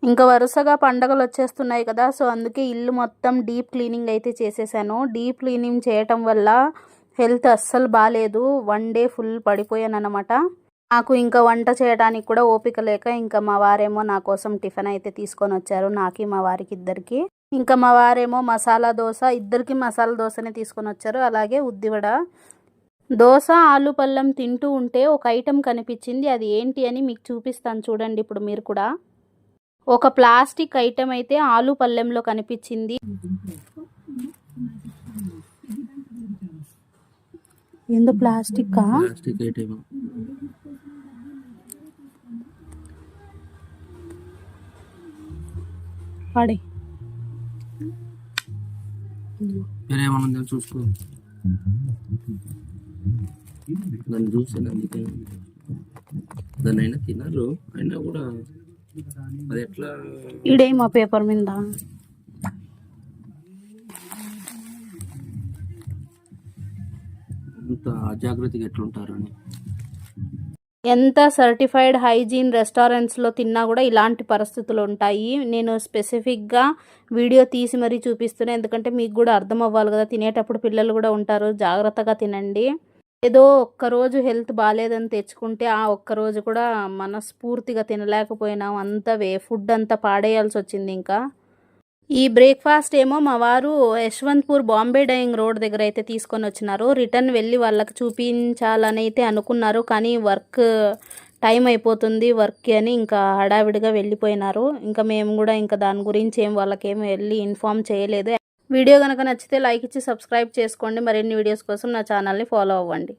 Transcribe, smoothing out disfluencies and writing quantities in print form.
ఇంకా వరుసగా పండగలు వచ్చేస్తున్నాయి కదా, సో అందుకే ఇల్లు మొత్తం డీప్ క్లీనింగ్ అయితే చేసేసాను. డీప్ క్లీనింగ్ చేయటం వల్ల హెల్త్ అస్సలు బాగాలేదు. 1 డే ఫుల్ పడిపోయాను అనమాట. నాకు ఇంకా వంట చేయడానికి కూడా ఓపిక లేక ఇంకా మా వారేమో నా కోసం టిఫిన్ అయితే తీసుకొని వచ్చారు, నాకి మా వారికి ఇద్దరికి. ఇంకా మా వారేమో మసాలా దోశ, ఇద్దరికి మసాలా దోశనే తీసుకొని వచ్చారు, అలాగే ఉద్దివడ. దోశ ఆలు పళ్ళెం తింటూ ఉంటే ఒక ఐటెం కనిపించింది, అది ఏంటి అని మీకు చూపిస్తాను చూడండి ఇప్పుడు మీరు కూడా. ఒక ప్లాస్టిక్ ఐటెం అయితే ఆలు పళ్ళెంలో కనిపించింది. ఏందో ప్లాస్టిక్ ఐటెం పడే చూసుకో, నన్ను చూసాను అందుకే. దాన్ని అయినా తినరు, అయినా కూడా అది ఎట్లా ఇడే మా పేపర్ మీద అంత అజాగ్రత్తగా ఎట్లుంటారని. ఎంత సర్టిఫైడ్ హైజీన్ రెస్టారెంట్స్లో తిన్నా కూడా ఇలాంటి పరిస్థితులు ఉంటాయి. నేను స్పెసిఫిక్గా వీడియో తీసి మరీ చూపిస్తున్నాను, ఎందుకంటే మీకు కూడా అర్థం అవ్వాలి కదా. తినేటప్పుడు పిల్లలు కూడా ఉంటారు, జాగ్రత్తగా తినండి. ఏదో ఒక్కరోజు హెల్త్ బాగాలేదని తెచ్చుకుంటే ఆ ఒక్కరోజు కూడా మనస్ఫూర్తిగా తినలేకపోయినాం, అంతా ఫుడ్ అంతా పాడేయాల్సి వచ్చింది. ఇంకా ఈ బ్రేక్ఫాస్ట్ ఏమో మా వారు యశ్వంత్పూర్ బాంబే డైయింగ్ రోడ్ దగ్గర అయితే తీసుకొని వచ్చినారు. రిటర్న్ వెళ్ళి వాళ్ళకి చూపించాలని అయితే అనుకున్నారు, కానీ వర్క్ టైం అయిపోతుంది వర్క్ అని ఇంకా హడావిడిగా వెళ్ళిపోయినారు. ఇంకా మేము కూడా ఇంకా దాని గురించి వాళ్ళకేమి వెళ్ళి ఇన్ఫామ్ చేయలేదు. వీడియో కనుక నచ్చితే లైక్ ఇచ్చి సబ్స్క్రైబ్ చేసుకోండి. మరిన్ని వీడియోస్ కోసం నా ఛానల్ని ఫాలో అవ్వండి.